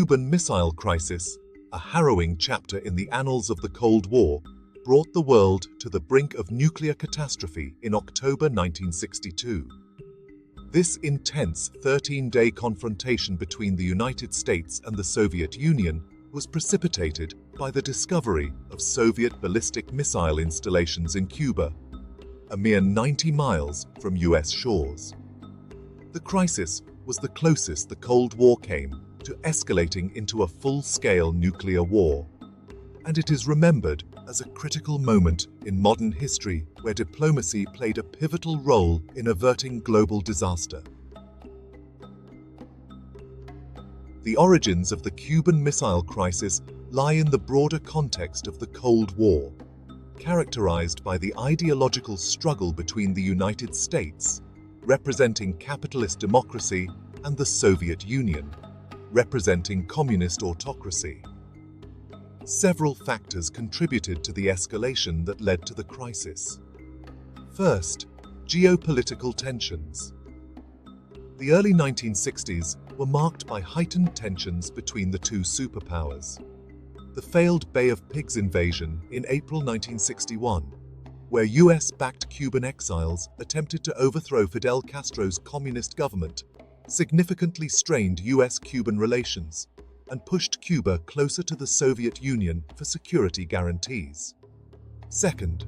Cuban Missile Crisis, a harrowing chapter in the annals of the Cold War, brought the world to the brink of nuclear catastrophe in October 1962. This intense 13-day confrontation between the United States and the Soviet Union was precipitated by the discovery of Soviet ballistic missile installations in Cuba, a mere 90 miles from US shores. The crisis was the closest the Cold War came to escalating into a full-scale nuclear war, and it is remembered as a critical moment in modern history where diplomacy played a pivotal role in averting global disaster. The origins of the Cuban Missile Crisis lie in the broader context of the Cold War, characterized by the ideological struggle between the United States, representing capitalist democracy, and the Soviet Union, representing communist autocracy. Several factors contributed to the escalation that led to the crisis. First, geopolitical tensions. The early 1960s were marked by heightened tensions between the two superpowers. The failed Bay of Pigs invasion in April 1961, where US-backed Cuban exiles attempted to overthrow Fidel Castro's communist government, significantly strained US-Cuban relations and pushed Cuba closer to the Soviet Union for security guarantees. Second,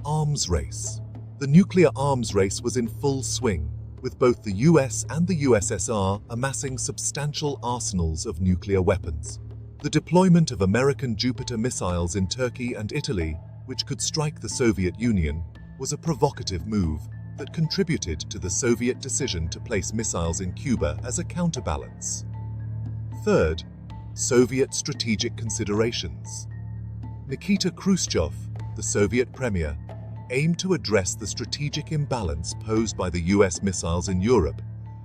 arms race. The nuclear arms race was in full swing, with both the US and the USSR amassing substantial arsenals of nuclear weapons. The deployment of American Jupiter missiles in Turkey and Italy, which could strike the Soviet Union, was a provocative move that contributed to the Soviet decision to place missiles in Cuba as a counterbalance. Third, Soviet strategic considerations. Nikita Khrushchev, the Soviet Premier, aimed to address the strategic imbalance posed by the US missiles in Europe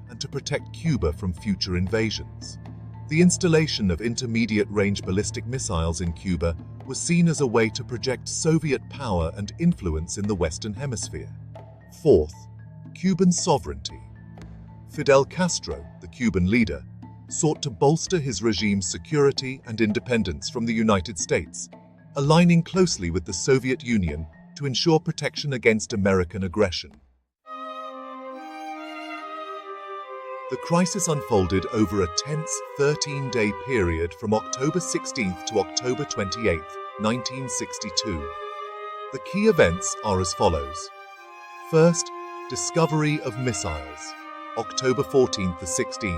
and to protect Cuba from future invasions. The installation of intermediate-range ballistic missiles in Cuba was seen as a way to project Soviet power and influence in the Western Hemisphere. Fourth, Cuban sovereignty. Fidel Castro, the Cuban leader, sought to bolster his regime's security and independence from the United States, aligning closely with the Soviet Union to ensure protection against American aggression. The crisis unfolded over a tense 13-day period from October 16th to October 28th, 1962. The key events are as follows. First, discovery of missiles. October 14th to 16.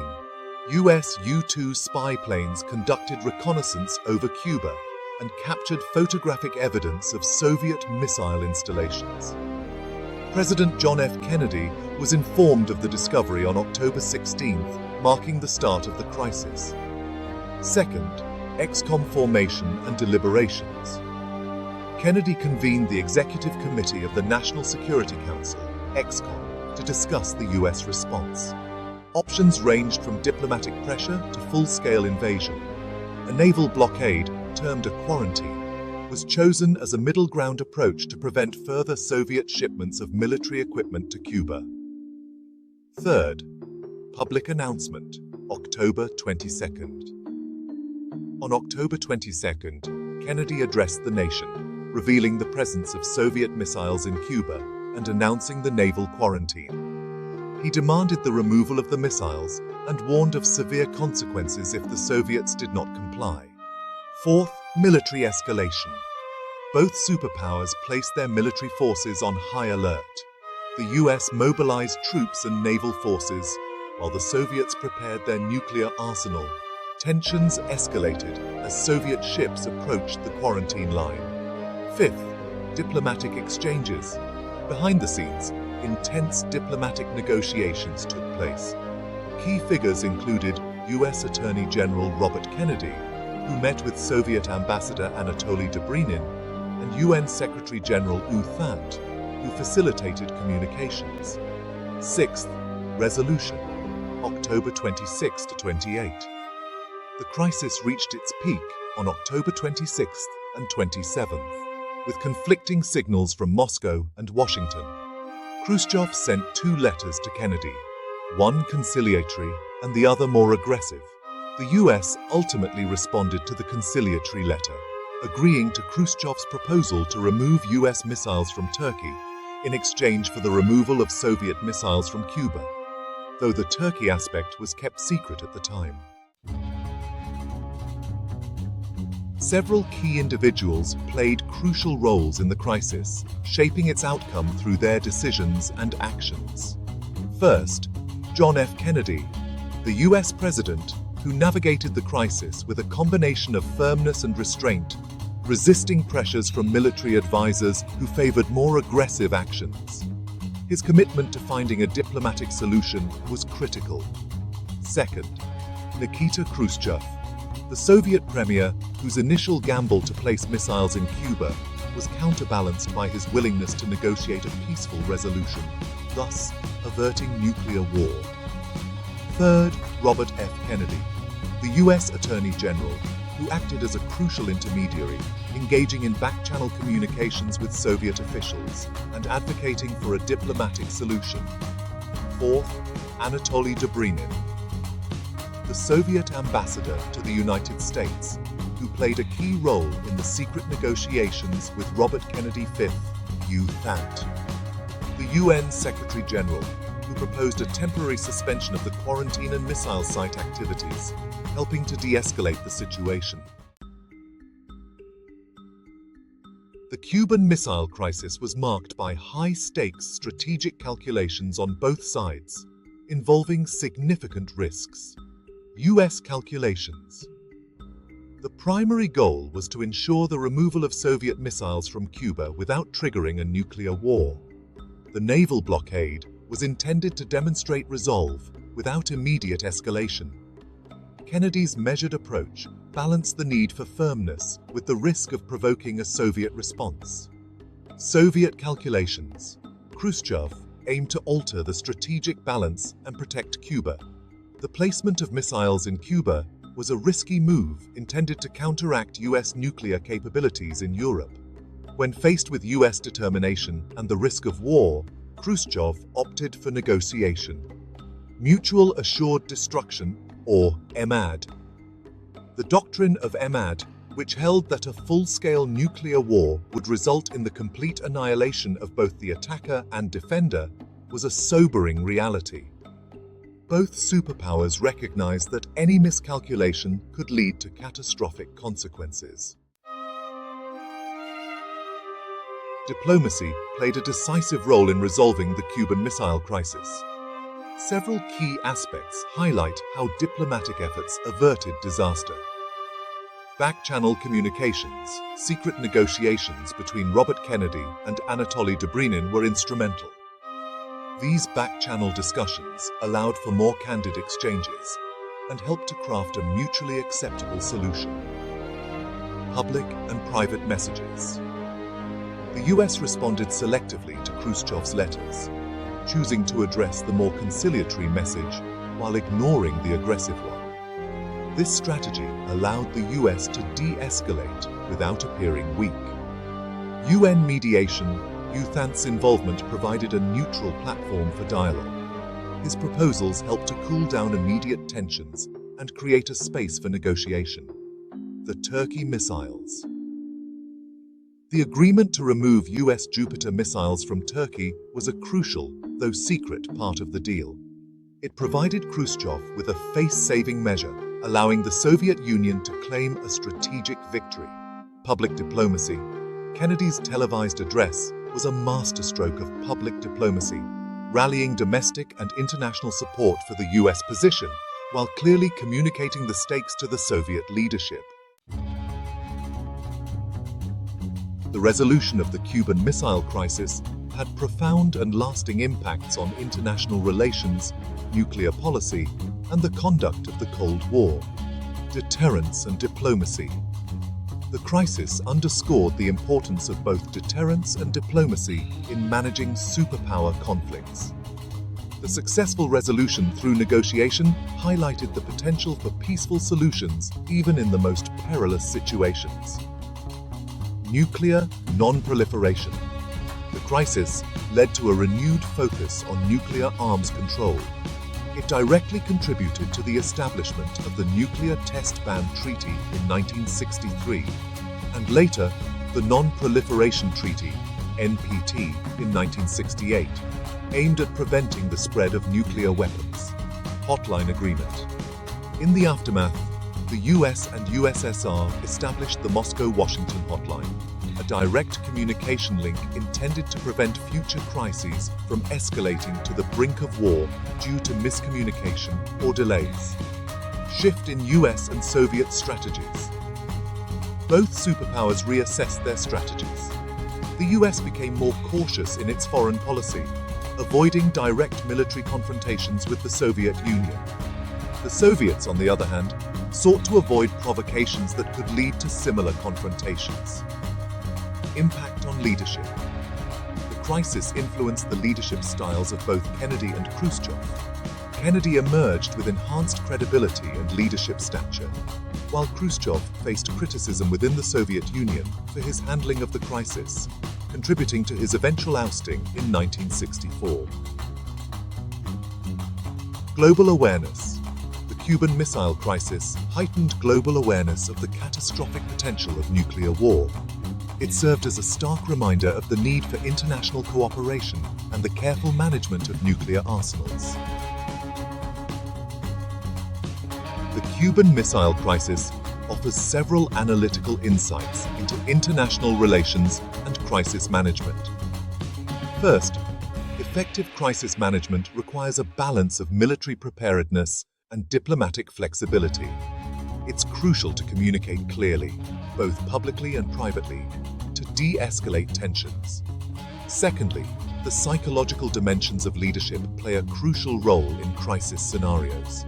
US U-2 spy planes conducted reconnaissance over Cuba and captured photographic evidence of Soviet missile installations. President John F. Kennedy was informed of the discovery on October 16th, marking the start of the crisis. Second, ExComm formation and deliberations. Kennedy convened the Executive Committee of the National Security Council, ExComm, to discuss the US response. Options ranged from diplomatic pressure to full-scale invasion. A naval blockade, termed a quarantine, was chosen as a middle ground approach to prevent further Soviet shipments of military equipment to Cuba. Third, public announcement, October 22nd. On October 22nd, Kennedy addressed the nation, revealing the presence of Soviet missiles in Cuba and announcing the naval quarantine. He demanded the removal of the missiles and warned of severe consequences if the Soviets did not comply. Fourth, military escalation. Both superpowers placed their military forces on high alert. The US mobilized troops and naval forces, while the Soviets prepared their nuclear arsenal. Tensions escalated as Soviet ships approached the quarantine line. Fifth, diplomatic exchanges. Behind the scenes, intense diplomatic negotiations took place. Key figures included US Attorney General Robert Kennedy, who met with Soviet Ambassador Anatoly Dobrynin, and UN Secretary General U Thant, who facilitated communications. Sixth, resolution, October 26 to 28. The crisis reached its peak on October 26th and 27th, with conflicting signals from Moscow and Washington. Khrushchev sent two letters to Kennedy, one conciliatory and the other more aggressive. The US ultimately responded to the conciliatory letter, agreeing to Khrushchev's proposal to remove US missiles from Turkey in exchange for the removal of Soviet missiles from Cuba, though the Turkey aspect was kept secret at the time. Several key individuals played crucial roles in the crisis, shaping its outcome through their decisions and actions. First, John F. Kennedy, the US president, who navigated the crisis with a combination of firmness and restraint, resisting pressures from military advisors who favored more aggressive actions. His commitment to finding a diplomatic solution was critical. Second, Nikita Khrushchev, the Soviet premier whose initial gamble to place missiles in Cuba was counterbalanced by his willingness to negotiate a peaceful resolution, thus averting nuclear war. Third, Robert F. Kennedy, the US Attorney General, who acted as a crucial intermediary, engaging in back-channel communications with Soviet officials and advocating for a diplomatic solution. Fourth, Anatoly Dobrynin, the Soviet ambassador to the United States, who played a key role in the secret negotiations with Robert Kennedy V, U-Thant. The UN Secretary General, who proposed a temporary suspension of the quarantine and missile site activities, helping to de-escalate the situation. The Cuban Missile Crisis was marked by high-stakes strategic calculations on both sides, involving significant risks. US calculations. The primary goal was to ensure the removal of Soviet missiles from Cuba without triggering a nuclear war. The naval blockade was intended to demonstrate resolve without immediate escalation. Kennedy's measured approach balanced the need for firmness with the risk of provoking a Soviet response. Soviet calculations. Khrushchev aimed to alter the strategic balance and protect Cuba. The placement of missiles in Cuba was a risky move intended to counteract US nuclear capabilities in Europe. When faced with US determination and the risk of war, Khrushchev opted for negotiation. Mutual Assured Destruction, or MAD. The doctrine of MAD, which held that a full-scale nuclear war would result in the complete annihilation of both the attacker and defender, was a sobering reality. Both superpowers recognized that any miscalculation could lead to catastrophic consequences. Diplomacy played a decisive role in resolving the Cuban Missile Crisis. Several key aspects highlight how diplomatic efforts averted disaster. Back-channel communications, secret negotiations between Robert Kennedy and Anatoly Dobrynin were instrumental. These back-channel discussions allowed for more candid exchanges and helped to craft a mutually acceptable solution. Public and private messages. The US responded selectively to Khrushchev's letters, choosing to address the more conciliatory message while ignoring the aggressive one. This strategy allowed the US to de-escalate without appearing weak. UN mediation. U-Thant's involvement provided a neutral platform for dialogue. His proposals helped to cool down immediate tensions and create a space for negotiation. The Turkey missiles. The agreement to remove US Jupiter missiles from Turkey was a crucial, though secret, part of the deal. It provided Khrushchev with a face-saving measure, allowing the Soviet Union to claim a strategic victory. Public diplomacy. Kennedy's televised address was a masterstroke of public diplomacy, rallying domestic and international support for the US position, while clearly communicating the stakes to the Soviet leadership. The resolution of the Cuban Missile Crisis had profound and lasting impacts on international relations, nuclear policy, and the conduct of the Cold War. Deterrence and diplomacy. The crisis underscored the importance of both deterrence and diplomacy in managing superpower conflicts. The successful resolution through negotiation highlighted the potential for peaceful solutions even in the most perilous situations. Nuclear non-proliferation. The crisis led to a renewed focus on nuclear arms control. It directly contributed to the establishment of the Nuclear Test Ban Treaty in 1963, and later the Non-Proliferation Treaty, NPT, in 1968, aimed at preventing the spread of nuclear weapons. Hotline Agreement. In the aftermath, the US and USSR established the Moscow-Washington Hotline, a direct communication link intended to prevent future crises from escalating to the brink of war due to miscommunication or delays. Shift in US and Soviet strategies. Both superpowers reassessed their strategies. The US became more cautious in its foreign policy, avoiding direct military confrontations with the Soviet Union. The Soviets, on the other hand, sought to avoid provocations that could lead to similar confrontations. Impact on leadership. The crisis influenced the leadership styles of both Kennedy and Khrushchev. Kennedy emerged with enhanced credibility and leadership stature, while Khrushchev faced criticism within the Soviet Union for his handling of the crisis, contributing to his eventual ousting in 1964. Global awareness. The Cuban Missile Crisis heightened global awareness of the catastrophic potential of nuclear war. It served as a stark reminder of the need for international cooperation and the careful management of nuclear arsenals. The Cuban Missile Crisis offers several analytical insights into international relations and crisis management. First, effective crisis management requires a balance of military preparedness and diplomatic flexibility. It's crucial to communicate clearly, both publicly and privately, to de-escalate tensions. Secondly, the psychological dimensions of leadership play a crucial role in crisis scenarios.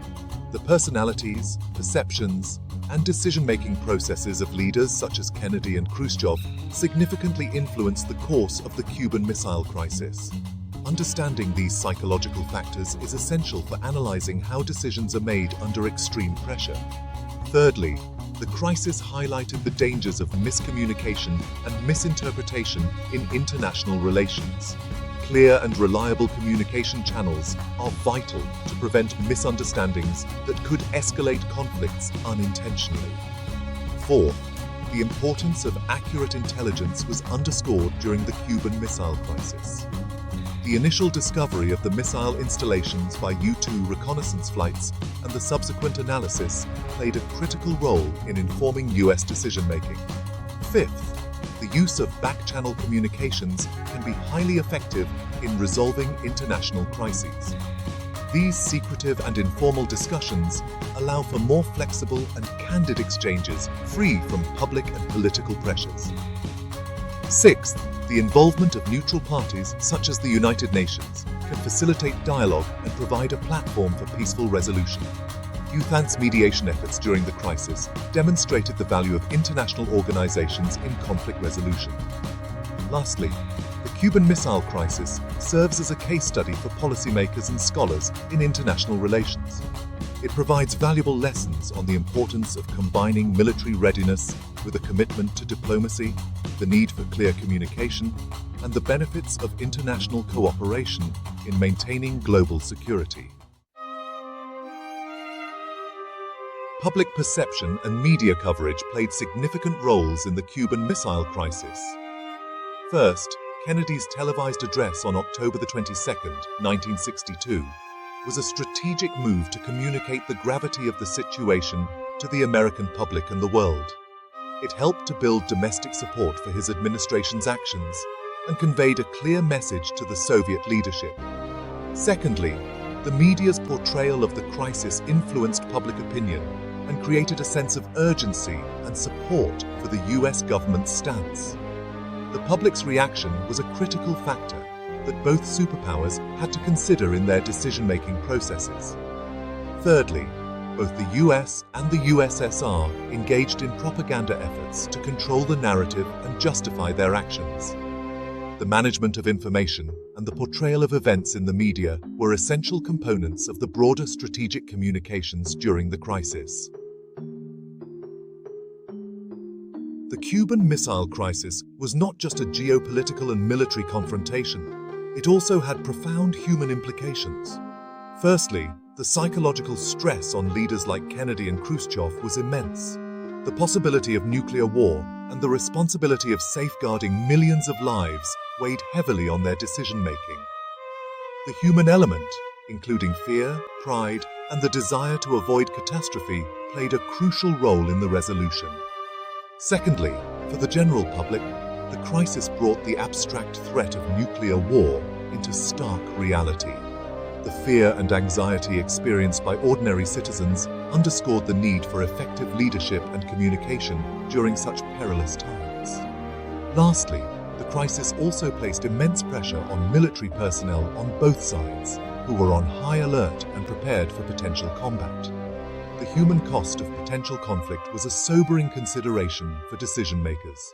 The personalities, perceptions, and decision-making processes of leaders such as Kennedy and Khrushchev significantly influenced the course of the Cuban Missile Crisis. Understanding these psychological factors is essential for analyzing how decisions are made under extreme pressure. Thirdly, the crisis highlighted the dangers of miscommunication and misinterpretation in international relations. Clear and reliable communication channels are vital to prevent misunderstandings that could escalate conflicts unintentionally. Fourth, the importance of accurate intelligence was underscored during the Cuban Missile Crisis. The initial discovery of the missile installations by U-2 reconnaissance flights and the subsequent analysis played a critical role in informing US decision-making. Fifth, the use of back-channel communications can be highly effective in resolving international crises. These secretive and informal discussions allow for more flexible and candid exchanges free from public and political pressures. Sixth, the involvement of neutral parties such as the United Nations can facilitate dialogue and provide a platform for peaceful resolution. UN's mediation efforts during the crisis demonstrated the value of international organizations in conflict resolution. Lastly, the Cuban Missile Crisis serves as a case study for policymakers and scholars in international relations. It provides valuable lessons on the importance of combining military readiness with a commitment to diplomacy, the need for clear communication, and the benefits of international cooperation in maintaining global security. Public perception and media coverage played significant roles in the Cuban Missile Crisis. First, Kennedy's televised address on October 22, 1962, was a strategic move to communicate the gravity of the situation to the American public and the world. It helped to build domestic support for his administration's actions and conveyed a clear message to the Soviet leadership. Secondly, the media's portrayal of the crisis influenced public opinion and created a sense of urgency and support for the US government's stance. The public's reaction was a critical factor that both superpowers had to consider in their decision-making processes. Thirdly, both the US and the USSR engaged in propaganda efforts to control the narrative and justify their actions. The management of information and the portrayal of events in the media were essential components of the broader strategic communications during the crisis. The Cuban Missile Crisis was not just a geopolitical and military confrontation. It also had profound human implications. Firstly, The psychological stress on leaders like Kennedy and Khrushchev was immense. The possibility of nuclear war and the responsibility of safeguarding millions of lives weighed heavily on their decision-making. The human element, including fear, pride, and the desire to avoid catastrophe, played a crucial role in the resolution. Secondly, for the general public, the crisis brought the abstract threat of nuclear war into stark reality. The fear and anxiety experienced by ordinary citizens underscored the need for effective leadership and communication during such perilous times. Lastly, the crisis also placed immense pressure on military personnel on both sides, who were on high alert and prepared for potential combat. The human cost of potential conflict was a sobering consideration for decision-makers.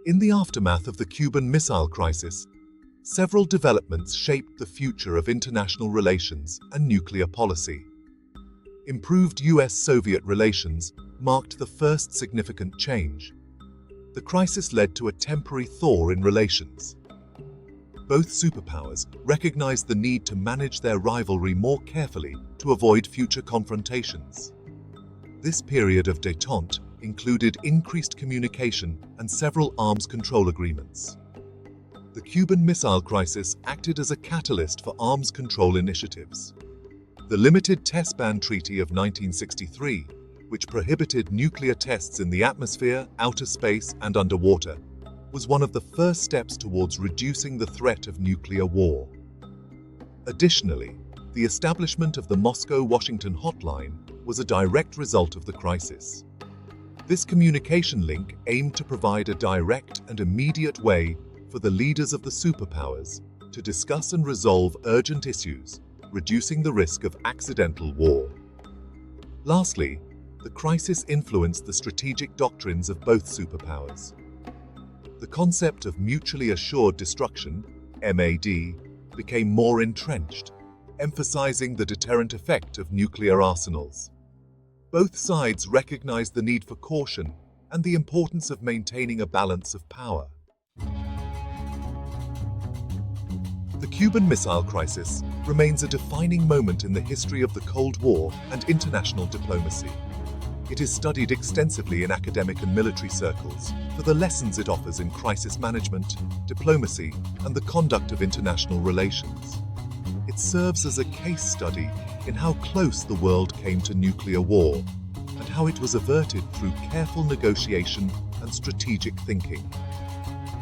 In the aftermath of the Cuban Missile Crisis, several developments shaped the future of international relations and nuclear policy. Improved US-Soviet relations marked the first significant change. The crisis led to a temporary thaw in relations. Both superpowers recognized the need to manage their rivalry more carefully to avoid future confrontations. This period of détente included increased communication and several arms control agreements. The Cuban Missile Crisis acted as a catalyst for arms control initiatives. The Limited Test Ban Treaty of 1963, which prohibited nuclear tests in the atmosphere, outer space, and underwater, was one of the first steps towards reducing the threat of nuclear war. Additionally, the establishment of the Moscow-Washington hotline was a direct result of the crisis. This communication link aimed to provide a direct and immediate way for the leaders of the superpowers to discuss and resolve urgent issues, reducing the risk of accidental war. Lastly, the crisis influenced the strategic doctrines of both superpowers. The concept of mutually assured destruction, MAD, became more entrenched, emphasizing the deterrent effect of nuclear arsenals. Both sides recognized the need for caution and the importance of maintaining a balance of power. The Cuban Missile Crisis remains a defining moment in the history of the Cold War and international diplomacy. It is studied extensively in academic and military circles for the lessons it offers in crisis management, diplomacy, and the conduct of international relations. It serves as a case study in how close the world came to nuclear war and how it was averted through careful negotiation and strategic thinking.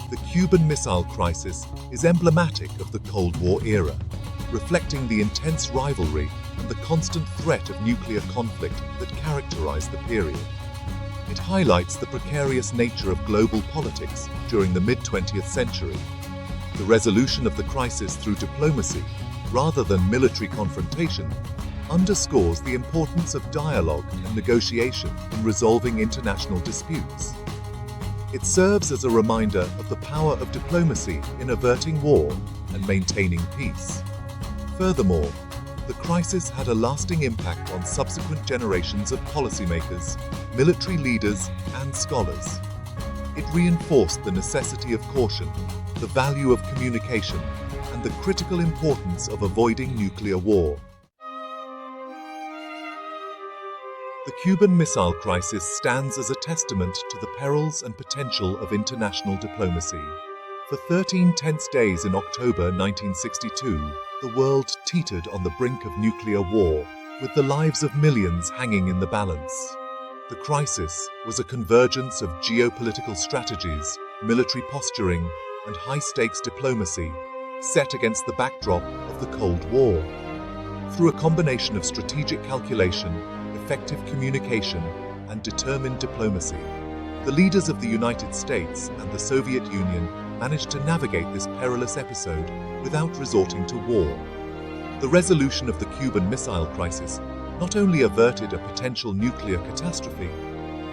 The Cuban Missile Crisis is emblematic of the Cold War era, reflecting the intense rivalry and the constant threat of nuclear conflict that characterized the period. It highlights the precarious nature of global politics during the mid-20th century. The resolution of the crisis through diplomacy, rather than military confrontation, underscores the importance of dialogue and negotiation in resolving international disputes. It serves as a reminder of the power of diplomacy in averting war and maintaining peace. Furthermore, the crisis had a lasting impact on subsequent generations of policymakers, military leaders, and scholars. It reinforced the necessity of caution, the value of communication, and the critical importance of avoiding nuclear war. The Cuban Missile Crisis stands as a testament to the perils and potential of international diplomacy. For 13 tense days in October 1962, the world teetered on the brink of nuclear war, with the lives of millions hanging in the balance. The crisis was a convergence of geopolitical strategies, military posturing, and high-stakes diplomacy, set against the backdrop of the Cold War. Through a combination of strategic calculation, effective communication, and determined diplomacy, the leaders of the United States and the Soviet Union managed to navigate this perilous episode without resorting to war. The resolution of the Cuban Missile Crisis not only averted a potential nuclear catastrophe,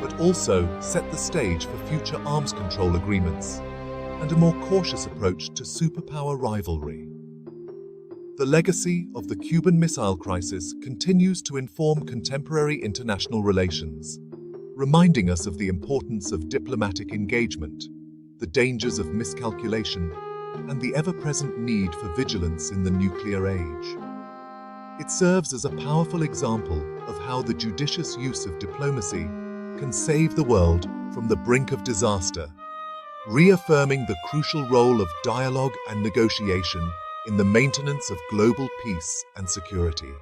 but also set the stage for future arms control agreements and a more cautious approach to superpower rivalry. The legacy of the Cuban Missile Crisis continues to inform contemporary international relations, reminding us of the importance of diplomatic engagement, the dangers of miscalculation, and the ever-present need for vigilance in the nuclear age. It serves as a powerful example of how the judicious use of diplomacy can save the world from the brink of disaster, reaffirming the crucial role of dialogue and negotiation in the maintenance of global peace and security.